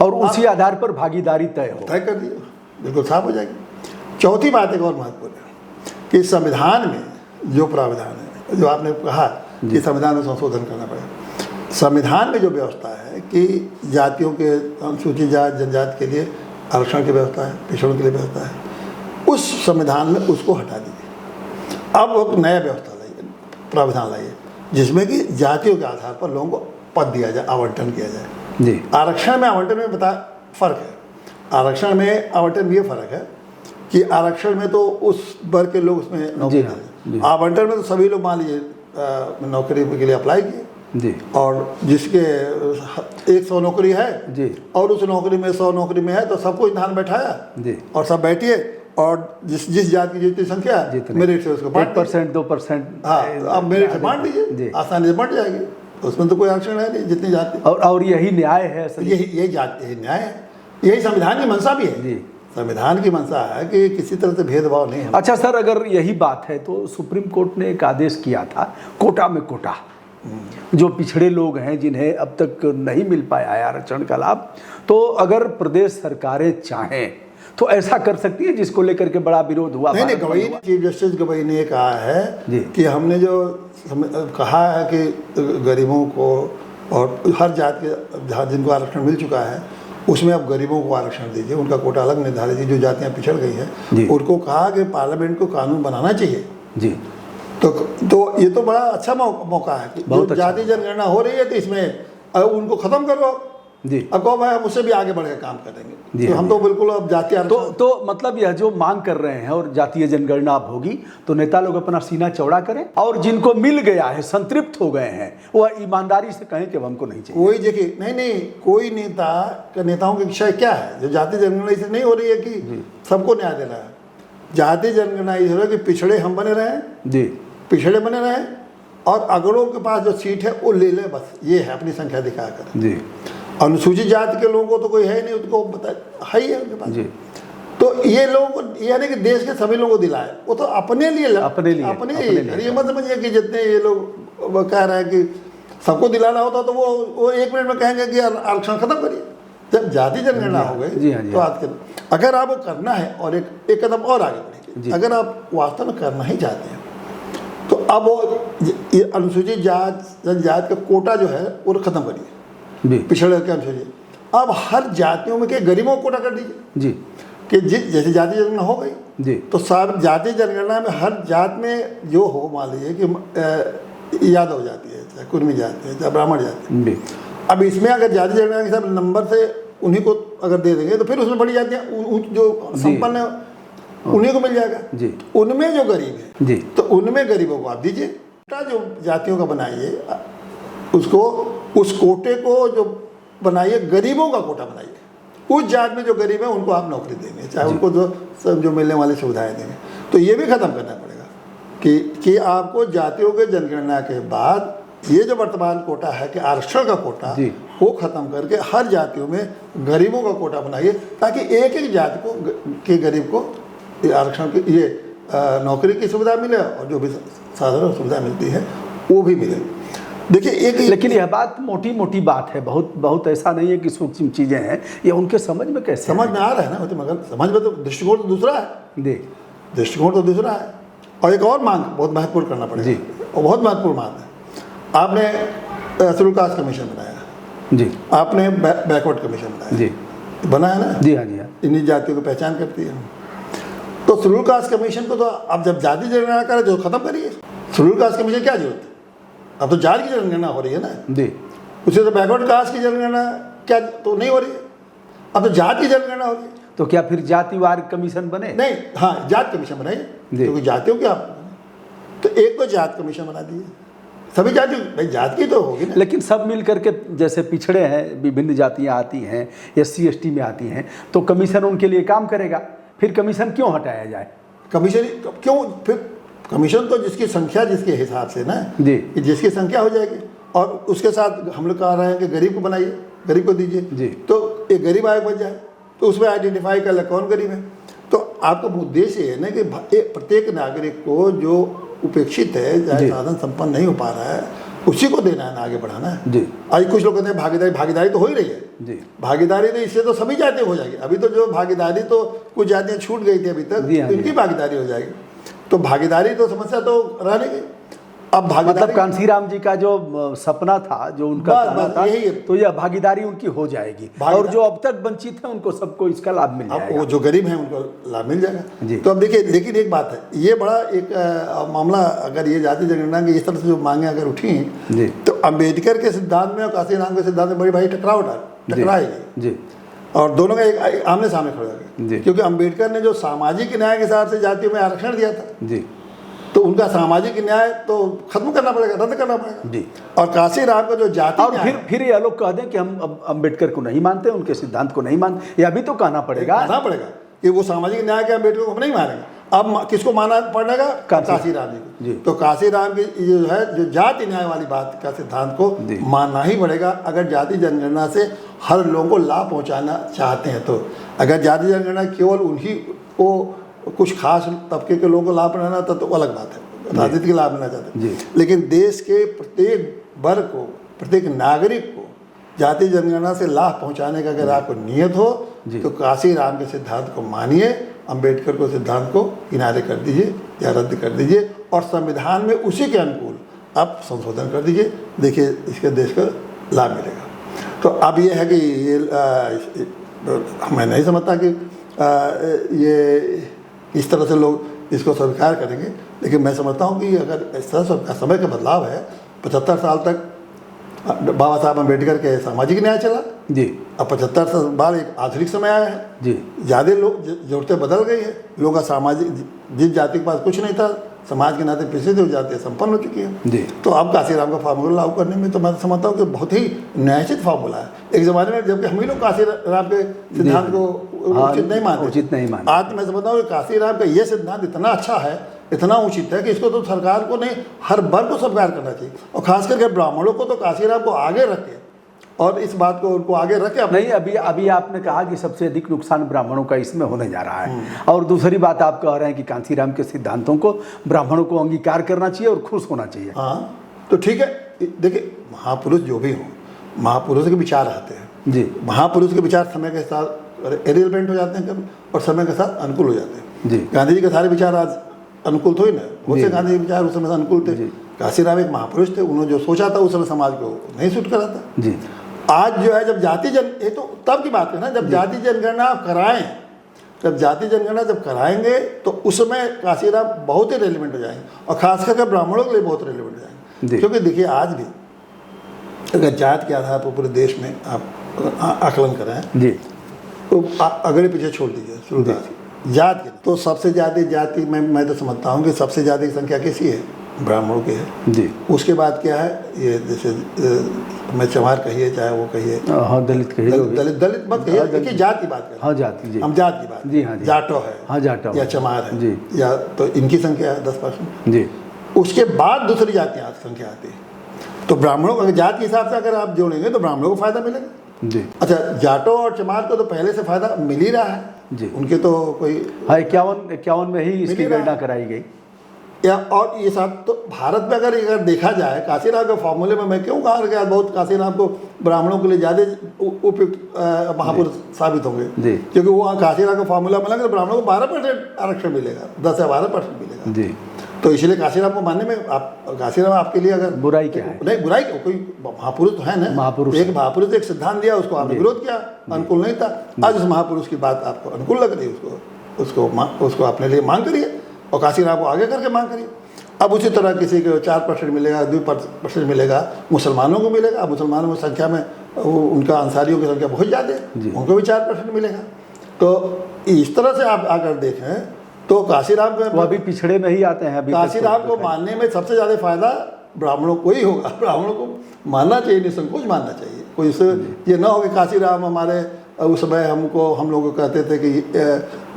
और उसी आधार पर भागीदारी तय कर दिए, बिल्कुल साफ हो जाएगी। चौथी बात एक और महत्वपूर्ण है कि संविधान में जो प्रावधान है, जो आपने कहा कि संविधान में संशोधन करना पड़ेगा, संविधान में जो व्यवस्था है कि जातियों के, अनुसूचित जात, जनजाति के लिए आरक्षण की व्यवस्था है, पिछड़ों के लिए व्यवस्था है, उस संविधान में उसको हटा दीजिए। अब एक नया व्यवस्था लाइए, प्रावधान लाइए, जिसमें कि जातियों के आधार पर लोगों को पद दिया जाए, आवंटन किया जाए। जी। आरक्षण में आवंटन में बता फर्क है। आरक्षण में आवंटन में ये फर्क है कि आरक्षण में तो उस वर्ग के लोग उसमें नौकरी देते हैं, आवंटन में तो सभी लोग मान लीजिए नौकरी के लिए अप्लाई किए जी, और जिसके 100 नौकरी है जी, और उस नौकरी में 100 नौकरी में है तो सबको इम्तहान बैठाया जी, और सब बैठिए और जिस जात की जितनी संख्या है मेरिट से उसको बांट 1% 2%, हाँ आप मेरिट से बांट जी। दीजिए, आसानी से बांट जाएगी, उसमें तो कोई आरक्षण है नहीं जितनी जाति। और यही न्याय है असल में। यही जाति यही न्याय है, यही संविधान की मंशा भी है। जी। संविधान की मंशा है कि किसी तरह से भेदभाव नहीं है। अच्छा सर, अगर यही बात है तो सुप्रीम कोर्ट ने एक आदेश किया था कोटा में कोटा, जो पिछड़े लोग हैं जिन्हें अब तक नहीं मिल पाया है आरक्षण का लाभ, तो अगर प्रदेश सरकारें चाहें तो ऐसा कर सकती है, जिसको लेकर के बड़ा विरोध हुआ। नहीं, गवई ने, चीफ जस्टिस गवई ने कहा है कि हमने जो कहा है कि गरीबों को और हर जात के जिनको आरक्षण मिल चुका है उसमें अब गरीबों को आरक्षण दीजिए, उनका कोटा अलग निर्धारित कीजिए, जो जातियाँ पिछड़ गई हैं उनको कहा कि पार्लियामेंट को कानून बनाना चाहिए जी। तो ये तो बड़ा अच्छा मौका है कि जो जाति जनगणना हो रही है तो इसमें उनको खत्म करो जी। अब कहो भाई हम उससे भी आगे बढ़ के काम करेंगे, तो हम तो बिल्कुल अब जाति तो मतलब यह जो मांग कर रहे हैं और जातीय जनगणना अब होगी तो नेता लोग अपना सीना चौड़ा करें और जिनको मिल गया है, संतृप्त हो गए हैं, वह ईमानदारी से कहें कि अब हमको नहीं चाहिए। वही देखिए, नहीं कोई नेताओं की इच्छा क्या है? जो जाति जनगणना इसलिए नहीं हो रही है कि सबको न्याय देना है, जाति जनगणना इस कि पिछड़े हम बने रहें जी, पिछड़े बने रहें और अगड़ों के पास जो सीट है वो ले ले, बस ये है, अपनी संख्या दिखा कर जी। अनुसूचित जाति के लोगों को तो कोई है नहीं, उनको बता है ही है उनके पास जी। तो ये लोग ये नहीं कि देश के सभी लोगों को दिलाए, वो तो अपने लिए ये मत समझिए कि जितने ये लोग कह रहे हैं कि सबको दिलाना होता तो वो 1 मिनट में कहेंगे कि आरक्षण खत्म करिए। जब जाति जनगणना हो गई तो आज के अगर आप वो करना है और एक कदम और आगे बढ़ेंगे, अगर आप वास्तव में करना ही चाहते हैं तो अब वो अनुसूचित जनजाति का कोटा जो है वो खत्म करिए, पिछड़े के अनुसूचित, अब हर जातियों में के गरीबों को कोटा कर दीजिए जी, कि जैसे जाति जनगणना हो गई जी, तो सब जाति जनगणना में हर जात में जो हो, मान लीजिए कि यादव जाति है, चाहे कुर्मी जाति है, चाहे ब्राह्मण जाति है, अब इसमें अगर जाति जनगणना के सब नंबर से उन्हीं को अगर दे देंगे तो फिर उसमें बड़ी जातियाँ जो संपन्न है उन्हीं को मिल जाएगा जी। उनमें जो गरीब है जी, तो उनमें गरीबों को आप दीजिए, जो जातियों का बनाइए उसको, उस कोटे को जो बनाइए गरीबों का कोटा बनाइए, उस जात में जो गरीब है उनको आप नौकरी देंगे, चाहे उनको जो मिलने वाली सुविधाएं देंगे। तो ये भी खत्म करना पड़ेगा कि आपको जातियों के जनगणना के बाद ये जो वर्तमान कोटा है कि आरक्षण का कोटा वो खत्म करके हर जातियों में गरीबों का कोटा बनाइए, ताकि एक जाति को के गरीब को आरक्षण की ये नौकरी की सुविधा मिले और जो भी साधारण सुविधा मिलती है वो भी मिले। देखिए लेकिन यह बात मोटी मोटी बात है, बहुत ऐसा नहीं है कि सूक्ष्म चीजें हैं, ये उनके समझ में कैसे समझ में आ रहा है ना, तो मगर समझ में तो दृष्टिकोण तो दूसरा है, दृष्टिकोण तो दूसरा है। और एक और मांग बहुत महत्वपूर्ण करना पड़ेगा और बहुत महत्वपूर्ण मांग है, आपने शेड्यूल कास्ट कमीशन बनाया जी, आपने बैकवर्ड कमीशन बनाया जी, बनाया ना जी, हाँ जी, हाँ। इन्हीं जातियों को पहचान करती है, तो शेड्यूल कास्ट कमीशन को तो अब जब जाति जनगणना करें तो खत्म करिए। शेड्यूल कास्ट कमीशन क्या जरूरत है, अब तो जाति की जनगणना हो रही है ना जी, उससे तो बैकवर्ड कास्ट की जनगणना क्या तो नहीं हो रही है, अब तो जाति की जनगणना हो रही है। तो क्या फिर जातिवार कमीशन बने? नहीं, हाँ जाति कमीशन बनाइए, क्योंकि जातियों के आप तो एक तो जाति कमीशन बना दिए, सभी जाति, भाई जाति की तो होगी ना, लेकिन सब मिल करके जैसे पिछड़े हैं, विभिन्न जातियां आती हैं, SC ST में आती हैं, तो कमीशन उनके लिए काम करेगा, फिर कमीशन क्यों हटाया जाए? कमीशन क्यों, फिर कमीशन तो जिसकी संख्या जिसके हिसाब से ना जी, जिसकी संख्या हो जाएगी, और उसके साथ हम लोग कह रहे हैं कि गरीब को बनाइए, गरीब को दीजिए जी, तो एक गरीब आयोग बन जाए, तो उसमें आइडेंटिफाई कर ले कौन गरीब है। तो आपका उद्देश्य है ना कि प्रत्येक नागरिक को जो उपेक्षित है, चाहे साधन संपन्न नहीं हो पा रहा है, उसी को देना है ना, आगे बढ़ाना है जी। आज कुछ लोग कहते हैं भागीदारी तो हो ही रही है जी, भागीदारी तो इससे तो सभी जातियाँ हो जाएगी। अभी तो जो भागीदारी तो कुछ जातियाँ छूट गई थी अभी तक, इनकी भागीदारी हो जाएगी, तो भागीदारी तो समस्या तो रहने की। अब भागीदारी मतलब कांसीराम जी का जो सपना था, जो उनका कहना था, तो यह भागीदारी उनकी हो जाएगी, और जो अब तक वंचित है उनको सबको इसका लाभ मिल जाएगा, वो जो गरीब हैं उनको लाभ मिल जाएगा जी। तो अब देखिए, लेकिन एक बात है, ये बड़ा एक मामला, अगर ये जाति जनगणना की इस तरह से जो मांगे अगर उठी जी, तो अम्बेडकर के सिद्धांत में और कांसीराम के सिद्धांत में बड़ी भाई टकराव उठा टकराएगी जी और दोनों का एक आमने सामने खड़े हो जी। गए, क्योंकि अंबेडकर ने जो सामाजिक न्याय के हिसाब से जातियों में आरक्षण दिया था, जी तो उनका सामाजिक न्याय तो खत्म करना पड़ेगा, रद्द करना पड़ेगा जी। और काशीराम का जो जाति और न्याय फिर ये लोग कह दें कि हम अब अम्बेडकर को नहीं मानते, उनके सिद्धांत को नहीं मानते, ये अभी तो कहना पड़ेगा। कहना पड़ेगा कि वो सामाजिक न्याय के अम्बेडकर को हम नहीं मानेंगे। अब किसको माना पड़ेगा? काशीराम जी जी। को। तो काशीराम की जो है जो जाति न्याय वाली बात का सिद्धांत को मानना ही पड़ेगा अगर जाति जनगणना से हर लोगों को लाभ पहुंचाना चाहते हैं। तो अगर जाति जनगणना केवल उन्हीं को कुछ खास तबके के लोगों को लाभ पहुंचाना तो अलग बात है, राजनीति के लाभ लेना चाहते हैं, लेकिन देश के प्रत्येक वर्ग को, प्रत्येक नागरिक को जाति जनगणना से लाभ पहुंचाने का अगर आपको नियत हो तो काशीराम के सिद्धांत को मानिए, अंबेडकर को सिद्धांत को किनारे कर दीजिए या रद्द कर दीजिए और संविधान में उसी के अनुकूल आप संशोधन कर दीजिए। देखिए इसके देश को लाभ मिलेगा। तो अब ये है कि ये मैं नहीं समझता कि ये इस तरह से लोग इसको स्वीकार करेंगे, लेकिन मैं समझता हूँ कि अगर इस तरह से समय का बदलाव है, 75 साल तक बाबा साहब अम्बेडकर के सामाजिक न्याय चला जी, अब 75 साल बाद एक आधुनिक समय आया है जी, ज़्यादा लोग ज़रूरतें बदल गई है, लोगों का सामाजिक जिस जाति के पास कुछ नहीं था समाज के नाते पिछड़े थे, जाति संपन्न हो चुकी है जी। तो अब काशीराम का फार्मूला लागू करने में तो मैं समझता हूँ कि बहुत ही न्यायोचित फार्मूला है। एक ज़माने में जबकि हम ही लोग काशीराम के सिद्धांत को उचित नहीं मानते, आज मैं समझता हूँ कि काशीराम का ये सिद्धांत इतना अच्छा है, इतना उचित है कि इसको तो सरकार को नहीं हर वर्ग को स्वीकार करना चाहिए और खास करके ब्राह्मणों को तो काशीराम को आगे रखे और इस बात को उनको आगे रखे। नहीं, अभी आपने कहा कि सबसे अधिक नुकसान ब्राह्मणों का इसमें होने जा रहा है और दूसरी बात आप कह रहे हैं कि कांसीराम के सिद्धांतों को ब्राह्मणों को अंगीकार करना चाहिए और खुश होना चाहिए। हाँ तो ठीक है, देखिए महापुरुष जो भी हों, महापुरुष के विचार आते हैं जी, महापुरुष के विचार समय के साथ इरेलेवेंट हो जाते हैं कभी और समय के साथ अनुकूल हो जाते हैं जी। गांधी जी के सारे विचार आज अनुकूल थे ही ना, बहुत से गांधी जी के विचार उस समय अनुकूल थे। काशीराम एक महापुरुष थे, उन्होंने जो सोचा था उस समय समाज को नहीं सूट करा था जी। आज जो है जब जाति ये तो तब की बात है ना जब जाति जनगणना आप कराएं, जब जाति जनगणना जब कराएंगे तो उसमें काशीराम बहुत ही रेलिवेंट हो जाएंगे और खास करके ब्राह्मणों के लिए बहुत रेलिवेंट हो जाएंगे। क्योंकि देखिए आज भी अगर जात के आधार पर पूरे देश में आप आकलन कराएं जी तो अगले पीछे छोड़ दीजिए शुरुआत जात की, तो सबसे ज़्यादा जाति मैं तो समझता हूँ कि सबसे ज़्यादा संख्या किसी है? ब्राह्मणों की है जी। उसके बाद क्या है ये जैसे मैं चमार कहिए चाहे वो कहिए, हाँ दलित कहिए, दलित मत कहिए, देखिए जात की बात करें, हाँ जाति जी, हम जात की बात जी, हाँ जी, जाटो है, हाँ जाटो या चमार है जी, या तो इनकी संख्या है 10% जी। उसके बाद दूसरी जातियाँ संख्या आती है। तो ब्राह्मणों को जात के हिसाब से अगर आप जोड़ेंगे तो ब्राह्मणों को फायदा मिलेगा जी। अच्छा जाटो और चमार को तो पहले से फायदा मिल ही रहा है जी, उनके तो कोई हाँ 51 में ही इसकी गणना कराई गई या और ये सब तो भारत में अगर देखा जाए काशीराम के फॉर्मूले में मैं क्यों कहा गया बहुत काशीराम को ब्राह्मणों के लिए ज़्यादा उपयुक्त महापुरुष साबित होंगे क्योंकि वो काशीराम का फॉर्मूला मिलेगा तो ब्राह्मणों को 12% आरक्षण मिलेगा, 10 या 12% मिलेगा जी। तो इसलिए काशीराम को मानने में आप काशीराम आपके लिए अगर बुराई क्या है? नहीं बुराई क्या, कोई महापुरुष तो है ना, महापुरुष एक महापुरुष एक सिद्धांत दिया उसको आपने विरोध किया, अनुकूल नहीं था, आज उस महापुरुष की बात आपको अनुकूल लग रही है, उसको अपने लिए मांग करिए और काशीराम को आगे करके मांग करिए। अब उसी तरह किसी को 4% मिलेगा, 2% मिलेगा, मुसलमानों को मिलेगा। अब मुसलमानों की संख्या में उनका अंसारियों की संख्या बहुत ज़्यादा है, उनको भी 4% मिलेगा। तो इस तरह से आप अगर देखें तो काशीराम को अभी पिछड़े में ही आते हैं। अभी काशीराम को मानने में सबसे ज़्यादा फायदा ब्राह्मणों को ही होगा, ब्राह्मणों को मानना चाहिए, निसंकोच मानना चाहिए। कोई इससे ये ना हो कि काशीराम हमारे उस समय हम लोग कहते थे कि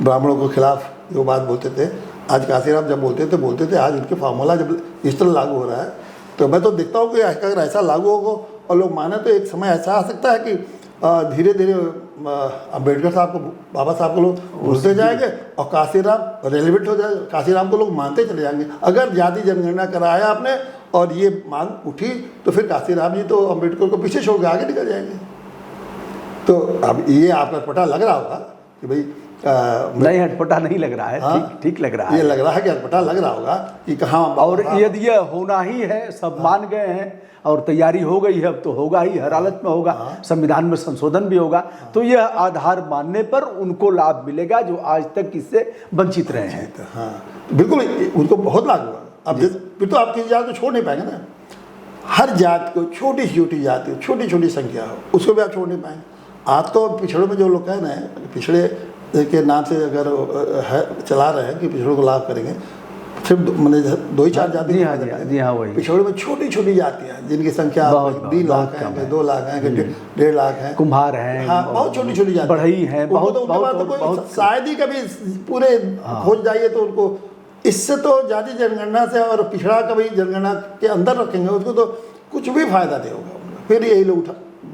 ब्राह्मणों के खिलाफ जो बात बोलते थे, आज काशीराम जब बोलते थे आज उनके फार्मूला जब इस तरह लागू हो रहा है तो मैं तो देखता हूँ कि अगर ऐसा लागू होगा और लोग माने तो एक समय ऐसा आ सकता है कि धीरे धीरे अम्बेडकर साहब को, बाबा साहब को लोग भूलते जाएंगे और काशीराम रेलिवेंट हो जाएगा, काशीराम को लोग मानते चले जाएंगे। अगर जाति जनगणना कराया आपने और ये मांग उठी तो फिर काशीराम जी तो अम्बेडकर को पीछे छोड़ के आगे निकल जाएंगे। तो अब ये आपका पता लग रहा होगा कि भाई नहीं हटपटा नहीं लग रहा है, हाँ, ठीक लग रहा है। ये लग रहा है कि हटपटा लग रहा होगा कि कहाँ और यदि ये होना ही है, सब मान गए हैं और तैयारी हो गई है, अब तो होगा ही, हर हालत में होगा, संविधान में संशोधन भी होगा, तो यह आधार मानने पर उनको लाभ मिलेगा जो आज तक इससे वंचित रहे हैं। हाँ बिल्कुल, उनको बहुत लाभ होगा। अब फिर तो आप किसी जात को छोड़ नहीं पाएंगे ना, हर जात को छोटी छोटी जाति, छोटी छोटी संख्या हो, उसको भी आप छोड़ नहीं पाएंगे। आज तो पिछड़ों में जो लोग कह रहे हैं, पिछड़े के नाम से अगर है चला रहे हैं कि पिछड़ों को लाभ करेंगे, सिर्फ मैंने 2-4 जाति जी हाँ वही पिछड़ों में छोटी छोटी जातियाँ जिनकी संख्या 20 लाख है, 2 लाख है, 1.5 लाख है, कुम्हार हैं, हाँ बहुत छोटी छोटी जाति, बढ़ई हैं, बहुत शायद ही कभी पूरे खोज जाइए तो उनको इससे तो जाति जनगणना से और पिछड़ा कभी जनगणना के अंदर रखेंगे उसको तो कुछ भी फायदा नहीं होगा। फिर यही लोग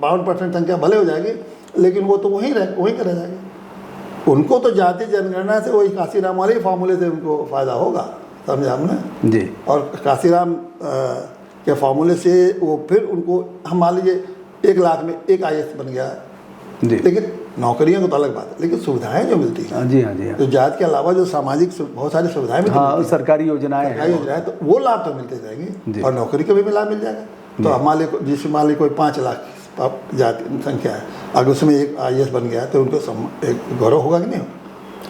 52% संख्या भले हो जाएगी लेकिन वो तो वहीं करा जाएगा। उनको तो जाति जनगणना से वही काशीराम वाले फार्मूले से उनको फायदा होगा, समझे आपने जी। और काशीराम के फार्मूले से वो फिर उनको हम मान लीजिए 1 लाख में एक IAS बन गया जी, लेकिन नौकरियां तो अलग बात है, लेकिन सुविधाएं जो मिलती हैं जी हाँ जी हाँ, तो जात के अलावा जो सामाजिक बहुत सारी सुविधाएं भी तो हाँ मिलती हैं, सरकारी योजनाएं हैं, योजनाएं तो वो लाभ तो मिलते जाएंगे और नौकरी का भी लाभ मिल जाएगा। तो हमारे जिस मान ली कोई 5 लाख जाति संख्या है, अगर उसमें एक IAS बन गया तो उनको एक गौरव होगा कि नहीं,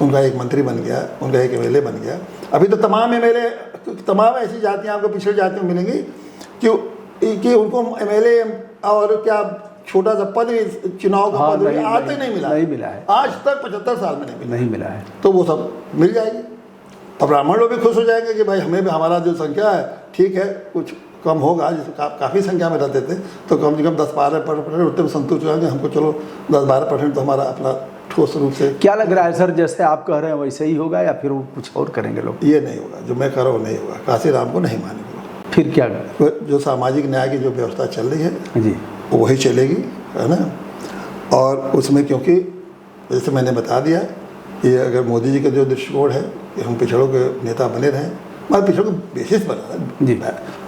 उनका एक मंत्री बन गया, उनका एक MLA बन गया। अभी तो तमाम MLA तमाम ऐसी जातियाँ आपको पिछड़ी जातियों में मिलेंगी कि उनको MLA और क्या छोटा सा पद भी चुनाव का पद भी आज तक नहीं मिला है, आज तक 75 साल में नहीं मिला है। तो वो सब मिल जाएगी और ब्राह्मण लोग भी खुश हो जाएंगे कि भाई हमें भी हमारा जो संख्या है ठीक है, कुछ कम होगा, जैसे काफ़ी संख्या में रहते थे तो कम से कम 10-12% उतने में संतुष्ट हो जाएंगे, हमको चलो 10-12% तो हमारा अपना ठोस रूप से। क्या लग रहा है सर, जैसे आप कह रहे हैं वैसे ही होगा या फिर वो कुछ और करेंगे लोग? ये नहीं होगा, जो मैं कह रहा हूँ नहीं होगा, काशीराम को नहीं मानेंगे। फिर क्या जो सामाजिक न्याय की जो व्यवस्था चल रही है जी वही चलेगी, है ना। और उसमें क्योंकि जैसे मैंने बता दिया कि अगर मोदी जी का जो दृष्टिकोण है कि हम पिछड़ों के नेता बने रहें, हमारे पिछड़ों को बेसिस बना है जी,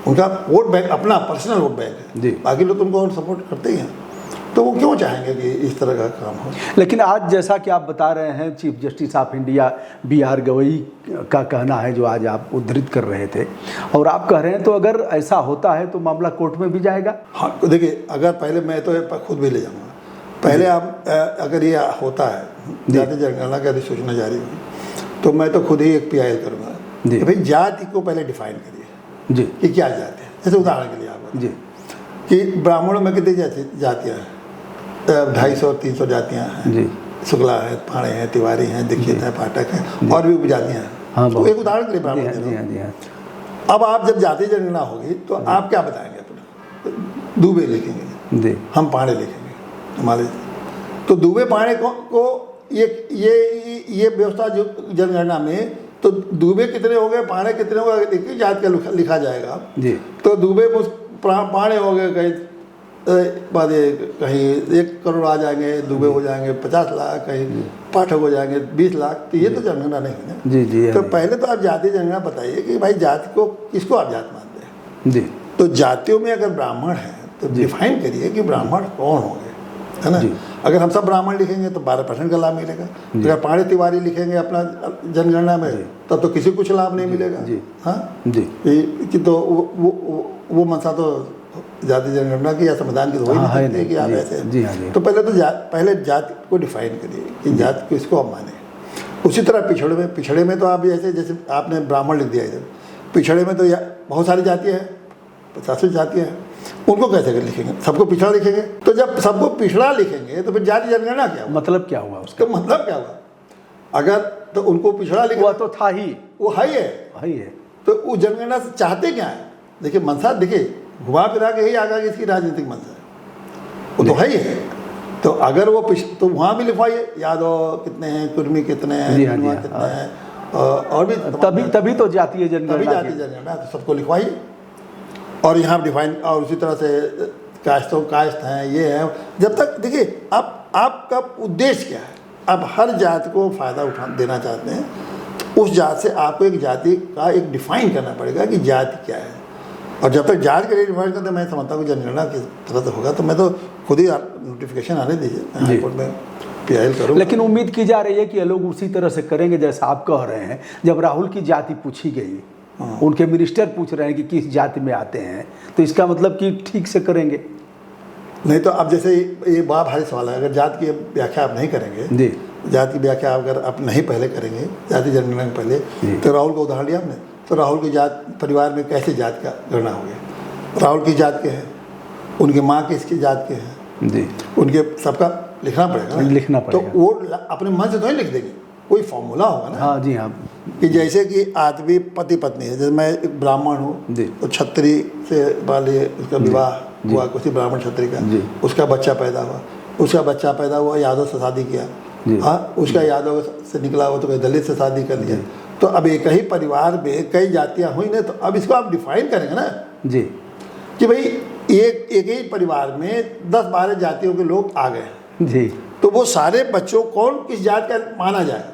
उनका वोट बैंक अपना पर्सनल वोट बैंक है जी, बाकी लोग तो उनको और सपोर्ट करते ही हैं, तो वो क्यों चाहेंगे कि इस तरह का काम हो। लेकिन आज जैसा कि आप बता रहे हैं chief justice of India BR Gavai का कहना है जो आज आप उद्धृत कर रहे थे, और आप कह रहे हैं तो अगर ऐसा होता है तो मामला कोर्ट में भी जाएगा। हाँ देखिए, अगर पहले मैं तो खुद भी ले जाऊँगा, पहले आप अगर ये होता है जाति जनगणना की अधिसूचना जारी हुई तो मैं तो खुद ही एक PIL करूँगा कि भाई जाति को पहले डिफाइन करिए जी कि क्या जाति है। जैसे उदाहरण के लिए आप जी कि ब्राह्मणों में कितनी जातियाँ हैं, 250-300 जातियाँ हैं जी, शुक्ला है, पाणे हैं, तिवारी हैं, दीक्षित हैं, पाठक हैं और भी उपजातियाँ हैं। हाँ, तो एक उदाहरण के लिए ब्राह्मण जी हाँ। अब आप जब जाति जनगणना होगी तो आप क्या बताएंगे अपना? दुबे लिखेंगे जी, हम पाणे लिखेंगे हमारे, तो दुबे पाणे को ये व्यवस्था जो जनगणना में तो दुबे कितने हो गए, पाणे कितने हो गए, एक ही जात का लिखा जाएगा जी, तो दुबे पाणे हो गए कहीं 1 करोड़ आ जाएंगे, दुबे हो जाएंगे 50 लाख, कहीं पाठक हो जाएंगे 20 लाख, तो ये तो जनगणना नहीं है ना जी जी। तो पहले तो आप जाति जनगणना बताइए कि भाई जाति को किसको आप जात मानते हैं जी, तो जातियों में अगर ब्राह्मण है तो डिफाइन करिए कि ब्राह्मण कौन होंगे, है ना। अगर हम सब ब्राह्मण लिखेंगे तो 12% का लाभ मिलेगा, अगर पाणे तिवारी लिखेंगे अपना जनगणना में तब तो किसी कुछ लाभ नहीं मिलेगा। हाँ जी, कि तो वो मनसा तो जाति जनगणना की या संविधान की तो वही नहीं सकती कि आप ऐसे। तो पहले तो पहले जाति को डिफाइन करिए कि जाति को इसको आप माने। उसी तरह पिछड़े में तो आप जैसे आपने ब्राह्मण लिख दिया इधर, पिछड़े में तो बहुत सारी जातियाँ हैं, 50 जातियाँ हैं, उनको कैसे लिखेंगे? सबको पिछड़ा लिखेंगे? तो जब सबको पिछड़ा लिखेंगे तो फिर जाति जनगणना क्या हुआ? मतलब क्या हुआ उसका? मतलब क्या हुआ? अगर तो उनको पिछड़ा लिखा, वो तो था ही, वो है ही है। तो वो जनगणना से चाहते क्या है? देखिए मनसा, देखिए घुमा फिरा के ही आगा कि इसकी राजनीतिक मंशा है, वो तो है ही है। तो अगर वो तो वहाँ भी लिखवाइए, यादव कितने हैं, कुर्मी कितने हैं, कितने हैं, और भी तभी तो जातीय जनगणना, तो सबको लिखवाइए। और यहाँ डिफाइन, और उसी तरह से कास्ट हैं, ये है। जब तक देखिए आपका उद्देश्य क्या है, आप हर जाति को फ़ायदा देना चाहते हैं, उस जात से आपको एक जाति का एक डिफाइन करना पड़ेगा कि जाति क्या है। और जब तक जात के लिए डिफाइन करते मैं समझता हूँ कि जनगणना की तरह से होगा। तो मैं तो खुद ही नोटिफिकेशन आने दीजिए, हाई कोर्ट में PIL करूँ। लेकिन उम्मीद की जा रही है कि ये लोग उसी तरह से करेंगे जैसा आप कह रहे हैं। जब राहुल की जाति पूछी गई, उनके मिनिस्टर पूछ रहे हैं कि किस जाति में आते हैं, तो इसका मतलब कि ठीक से करेंगे। नहीं तो अब जैसे ये बड़ा भारी सवाल है, अगर जात की व्याख्या आप नहीं करेंगे जी, जात की व्याख्या अगर आप नहीं पहले करेंगे जाति जनगणना के पहले, तो राहुल का उदाहरण लिया आपने, तो राहुल की जात परिवार में कैसे जात का गणना हो गया? राहुल की जात के हैं, उनके माँ किसकी जात के हैं जी, उनके सबका लिखना पड़ेगा ना। लिखना तो पड़ेगा। वो अपने मन से तो नहीं लिख देंगे, कोई फॉर्मूला होगा ना। हाँ जी हाँ कि जैसे कि आदमी पति पत्नी है, जैसे मैं एक ब्राह्मण हूँ जी। तो छत्री से वाले उसका विवाह हुआ, किसी ब्राह्मण छत्री का, जी। उसका बच्चा पैदा हुआ, उसका बच्चा पैदा हुआ यादव से शादी किया, जी। हाँ उसका यादव से निकला हुआ तो कोई दलित से शादी कर लिया। तो अब एक ही परिवार में कई जातियाँ हुई ना, तो अब इसको आप डिफाइन करेंगे ना जी कि भाई एक ही परिवार में 10-12 जातियों के लोग आ गए, जी तो वो सारे बच्चों कौन किस जात का माना जाए,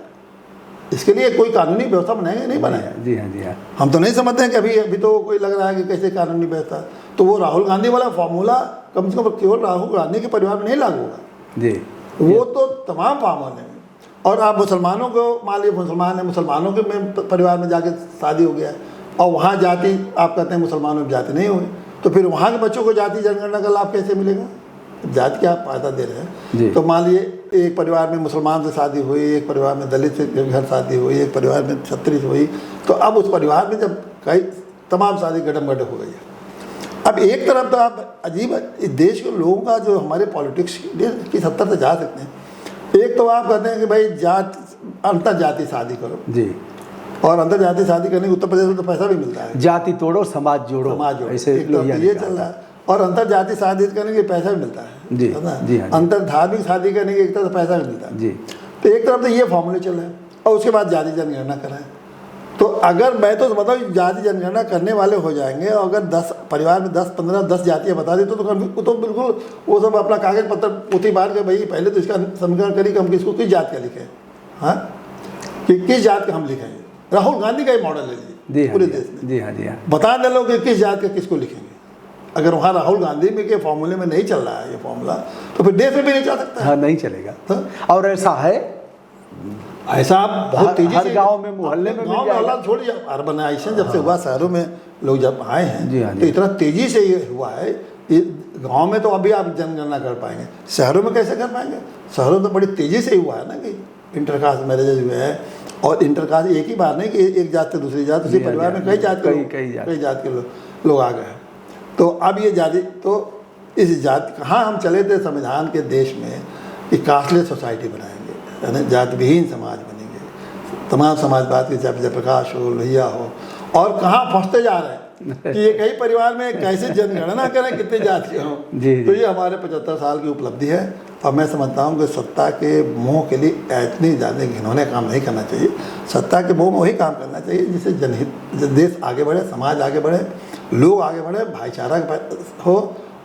इसके लिए कोई कानूनी व्यवस्था बनाएंगे? नहीं बनाए। जी हाँ जी हाँ हम तो नहीं समझते हैं कि अभी तो कोई लग रहा है कि कैसे कानूनी व्यवस्था, तो वो राहुल गांधी वाला फॉर्मूला कम से कम केवल राहुल गांधी के परिवार में नहीं लागू होगा, जी वो तो तमाम फार्मर हैं। और आप मुसलमानों को मान लीजिए, मुसलमान है, मुसलमानों के में परिवार में जाके शादी हो गया और वहाँ जाति आप कहते हैं मुसलमानों में जाति नहीं हुई, तो फिर वहाँ के बच्चों को जाति जनगणना का लाभ कैसे मिलेगा? जाति क्या आप फायदा दे रहे हैं? तो मान लीजिए एक परिवार में मुसलमान से शादी हुई, एक परिवार में दलित से घर शादी हुई, एक परिवार में छत्री से हुई, तो अब उस परिवार में जब कई तमाम शादी गडम गडम हो गई है। अब एक तरफ तो आप अजीब इस देश के लोगों का जो हमारे पॉलिटिक्स की सत्ता से जा सकते हैं, एक तो आप कहते हैं कि भाई जात अंतर जाति शादी करो जी, और अंतर जाति शादी करने के उत्तर प्रदेश में तो पैसा भी मिलता है, जाति तोड़ो समाज जोड़ो, समाज जोड़ो, ऐसे एक तरफ तो ये चल रहा है, और अंतर जाति शादी करने के पैसा भी मिलता है, जी, है ना? जी हाँ जी। अंतर धार्मिक शादी करने के एक तरफ पैसा भी मिलता है जी। तो एक तरफ तो ये फॉर्मूले चल रहे हैं और उसके बाद जाति जनगणना कराएं। तो अगर मैं तो मतलब जाति जनगणना करने वाले हो जाएंगे और अगर 10 परिवार में 10 जातियाँ बता दी तो बिल्कुल वो सब अपना कागज पत्र पोथी बांध के भाई पहले तो इसका समीकरण करी कि हम किसको किस जात का लिखें, हाँ कि किस जात का हम लिखेंगे। राहुल गांधी का ही मॉडल ले लीजिए पूरे देश में, जी हाँ जी हाँ बता दे लोग कि किस जात का किसको लिखेंगे। अगर वहाँ राहुल गांधी में के फॉर्मूले में नहीं चल रहा है ये फॉर्मूला, तो फिर देश में भी नहीं चल सकता। हाँ नहीं चलेगा। हाँ? और ऐसा है, ऐसा आप बहुत तेजी हर से गांव में मोहल्ले में गांव में हालात छोड़िए, अर्बनाइजेशन जब से हुआ शहरों में लोग जब आए जी हैं हाँ जी। तो इतना तेजी से ये हुआ है। ये गांव में तो अभी आप जनगणना कर पाएंगे, शहरों में कैसे कर पाएंगे? शहरों में तो बड़ी तेजी से हुआ है ना कि इंटरकास्ट मैरिजेज हुए हैं, और इंटरकास्ट एक ही बार नहीं कि एक जात से दूसरी जात, उसी परिवार में कई जात के लोग आ गए हैं। तो अब ये जाति तो इस जाति कहाँ हम चले थे संविधान के देश में कि कास्टलेस सोसाइटी बनाएंगे, है ना, जाति विहीन समाज बनेंगे, तमाम समाजवाद के चाहे जयप्रकाश हो, लोहिया हो, और कहाँ फंसते जा रहे हैं कि एक ही परिवार में कैसे जनगणना करें कितने जाति हों। तो ये हमारे 75 साल की उपलब्धि है और मैं समझता हूँ कि सत्ता के मोह के लिए इतनी ज़्यादा घिनौने काम नहीं करना चाहिए। सत्ता के मोह में वही काम करना चाहिए जिससे जनहित, देश आगे बढ़े, समाज आगे बढ़े, लोग आगे बढ़े, भाईचारा हो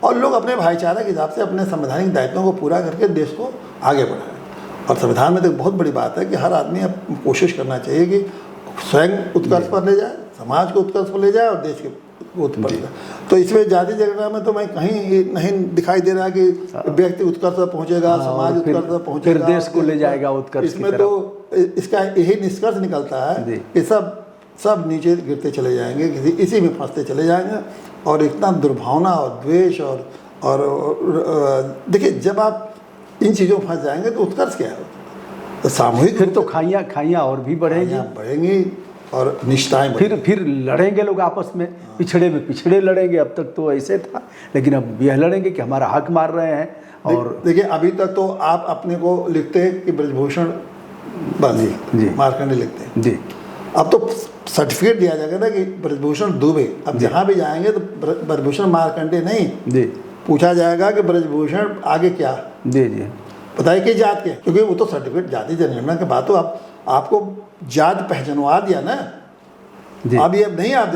और लोग अपने भाईचारा के हिसाब से अपने संवैधानिक दायित्वों को पूरा करके देश को आगे बढ़ाएं। और संविधान में तो बहुत बड़ी बात है कि हर आदमी अब कोशिश करना चाहिए कि स्वयं उत्कर्ष पर ले जाए, समाज को उत्कर्ष पर ले जाए और देश के उत्कर्ष पर ले जाए। तो इसमें जाति जनगणना में तो मैं कहीं नहीं दिखाई दे रहा कि व्यक्ति उत्कर्ष पर पहुँचेगा, समाज उत्कर्ष पर पहुँचेगा, फिर देश को ले जाएगा उत्कर्ष। इसमें तो इसका यही निष्कर्ष निकलता है कि सब नीचे गिरते चले जाएंगे, इसी में फंसते चले जाएंगे। और इतना दुर्भावना और द्वेष और देखिए जब आप इन चीज़ों में फंस जाएंगे तो उत्कर्ष क्या है? तो सामूहिक फिर तो खाइयाँ और भी बढ़ेंगी और निष्ठाएं फिर लड़ेंगे लोग आपस में, पिछड़े में पिछड़े लड़ेंगे। अब तक तो ऐसे था, लेकिन अब यह लड़ेंगे कि हमारा हक मार रहे हैं। और देखिए अभी तक तो आप अपने को लिखते हैं कि ब्रजभूषण जी मार्कंडे लिखते हैं जी, अब तो सर्टिफिकेट दिया जाएगा ना कि ब्रजभूषण दुबे। अब जहाँ भी जाएंगे तो ब्रजभूषण मार्कंडे नहीं जी पूछा जाएगा कि ब्रजभूषण आगे क्या जी जी बताइए किस जात के, क्योंकि वो तो सर्टिफिकेट जाति जनगणना के बाद तो आपको जात पहचानवा दिया ना। अब ये नहीं आप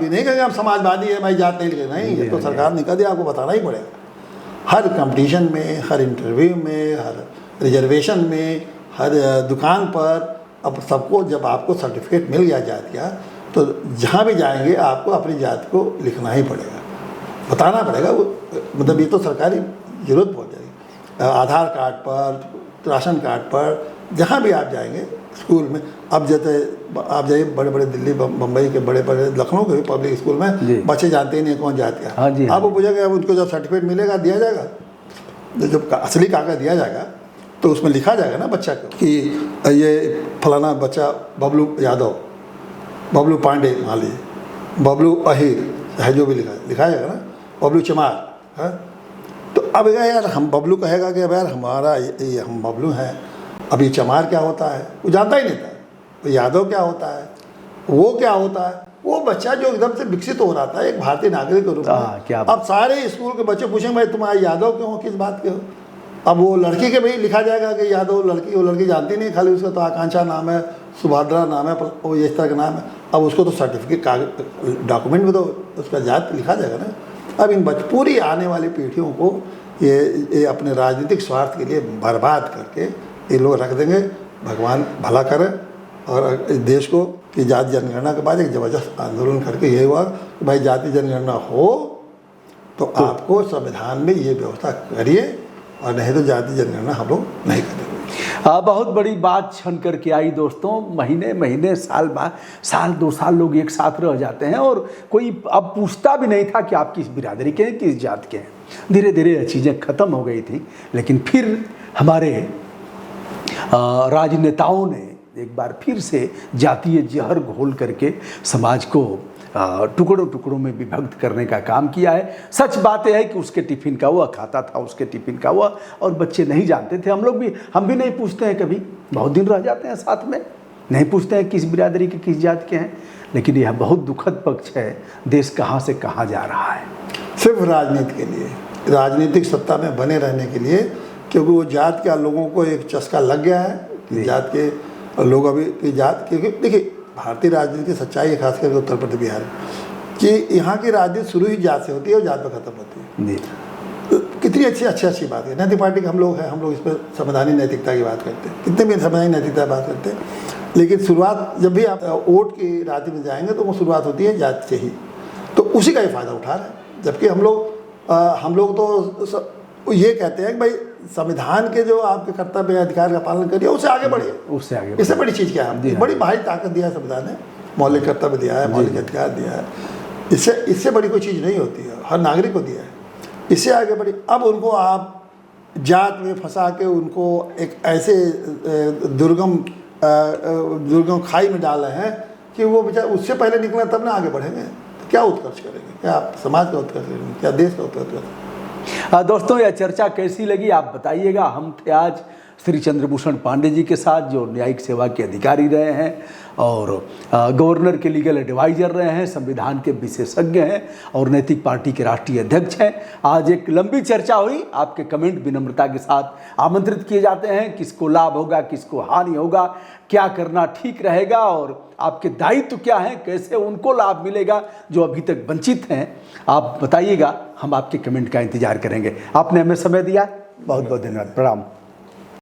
ये नहीं कहेंगे आप समाजवादी है भाई जात नहीं लिखे, नहीं, ये तो सरकार ने कह दिया, आपको बताना ही पड़ेगा। हर कंपटीशन में, हर इंटरव्यू में, हर रिजर्वेशन में, हर दुकान पर, अब सबको जब आपको सर्टिफिकेट मिल गया जात का तो जहाँ भी जाएंगे आपको अपनी जात को लिखना ही पड़ेगा, बताना पड़ेगा। वो मतलब ये तो सरकारी जरूरत पड़ जाएगी। आधार कार्ड पर, राशन कार्ड पर, जहाँ भी आप जाएंगे, स्कूल में, अब जैसे आप जाइए बड़े बड़े दिल्ली बम्बई के बड़े बड़े लखनऊ के पब्लिक स्कूल में बच्चे जानते ही नहीं कौन जात क्या। आपको पूछेगा, उनको जब सर्टिफिकेट मिलेगा दिया जाएगा, जब असली कागज दिया जाएगा तो उसमें लिखा जाएगा ना बच्चा को कि ये फलाना बच्चा बबलू यादव, बबलू पांडे मान लीजिए, बबलू अहिर है, जो भी लिखा जाएगा ना, बबलू चमार है। तो अब यार हम बबलू कहेगा कि अब यार हमारा ये हम बबलू हैं, अब ये चमार क्या होता है वो जानता ही नहीं था, वो यादव क्या होता है, वो क्या होता है। वो बच्चा जो एकदम से विकसित हो रहा था एक भारतीय नागरिक के रूप में, अब सारे स्कूल के बच्चे पूछेंगे भाई तुम यादव क्यों हो, किस बात के हो। अब वो लड़की के भाई लिखा जाएगा कि यादव लड़की, वो लड़की जानती नहीं, खाली उसका तो आकांक्षा नाम है, सुभद्रा नाम है, वो इस तरह का नाम है। अब उसको तो सर्टिफिकेट कागज डॉक्यूमेंट में तो उसका जात लिखा जाएगा ना। अब इन पूरी आने वाली पीढ़ियों को ये अपने राजनीतिक स्वार्थ के लिए बर्बाद करके ये लोग रख देंगे। भगवान भला करे। और देश को कि जाति जनगणना के बाद एक ज़बरदस्त आंदोलन करके ये हुआ कि भाई जाति जनगणना हो तो आपको संविधान में ये व्यवस्था करिए, और नहीं तो जाति जनगणना हम लोग नहीं करेंगे। बहुत बड़ी बात छन करके आई दोस्तों। महीने महीने साल बाद साल 2 साल लोग एक साथ रह जाते हैं और कोई अब पूछता भी नहीं था कि आप किस बिरादरी के हैं, किस जात के हैं। धीरे धीरे ये चीज़ें ख़त्म हो गई थी, लेकिन फिर हमारे राजनेताओं ने एक बार फिर से जातीय जहर घोल करके समाज को टुकड़ों टुकड़ों में विभक्त करने का काम किया है। सच बात यह है कि उसके टिफ़िन का हुआ खाता था, उसके टिफ़िन का हुआ, और बच्चे नहीं जानते थे। हम भी नहीं पूछते हैं, कभी बहुत दिन रह जाते हैं साथ में, नहीं पूछते हैं किस बिरादरी के किस जात के हैं। लेकिन यह बहुत दुखद पक्ष है, देश कहाँ से कहाँ जा रहा है। सिर्फ राजनीति के लिए, राजनीतिक सत्ता में बने रहने के लिए, क्योंकि वो जात के लोगों को एक चस्का लग गया है कि जात के लोग अभी जात, क्योंकि देखिए भारतीय राजनीति की सच्चाई है, खास करके उत्तर प्रदेश बिहार कि यहाँ की राजनीति शुरू ही जात से होती है और जात पर खत्म होती है। तो कितनी अच्छी बात है। नैतिक पार्टी के हम लोग हैं, हम लोग इस पर संवैधानिक नैतिकता की बात करते हैं, कितने भी संवैधानिक नैतिकता की बात करते हैं, लेकिन शुरुआत जब भी आप वोट की राजनीति में जाएंगे तो वो शुरुआत होती है जात से ही। तो उसी का ही फ़ायदा उठा रहे हैं। जबकि हम लोग तो ये कहते हैं कि भाई संविधान के जो आपके कर्तव्य अधिकार का पालन करिए, उससे आगे बढ़िए, उससे आगे। इससे बड़ी चीज़ क्या है? बड़ी भारी ताकत दिया है संविधान ने, मौलिक कर्तव्य दिया है, मौलिक अधिकार दिया है। इससे बड़ी कोई चीज़ नहीं होती है, हर नागरिक को दिया है। इससे आगे बढ़ी। अब उनको आप जात में फंसा के उनको एक ऐसे दुर्गम खाई में डाल रहे हैं कि वो बेचारे उससे पहले निकले तब ना आगे बढ़ेंगे। तो क्या उत्कर्ष करेंगे? क्या आप समाज का उत्कर्ष करेंगे? क्या देश का उत्कर्ष करेंगे? दोस्तों यह चर्चा कैसी लगी आप बताइएगा। हम थे आज श्री चंद्रभूषण पांडे जी के साथ, जो न्यायिक सेवा के अधिकारी रहे हैं और गवर्नर के लीगल एडवाइजर रहे हैं, संविधान के विशेषज्ञ हैं और नैतिक पार्टी के राष्ट्रीय अध्यक्ष हैं। आज एक लंबी चर्चा हुई। आपके कमेंट विनम्रता के साथ आमंत्रित किए जाते हैं। किसको लाभ होगा, किसको हानि होगा, क्या करना ठीक रहेगा और आपके दायित्व क्या हैं, कैसे उनको लाभ मिलेगा जो अभी तक वंचित हैं, आप बताइएगा। हम आपके कमेंट का इंतजार करेंगे। आपने हमें समय दिया, बहुत बहुत धन्यवाद। प्रणाम।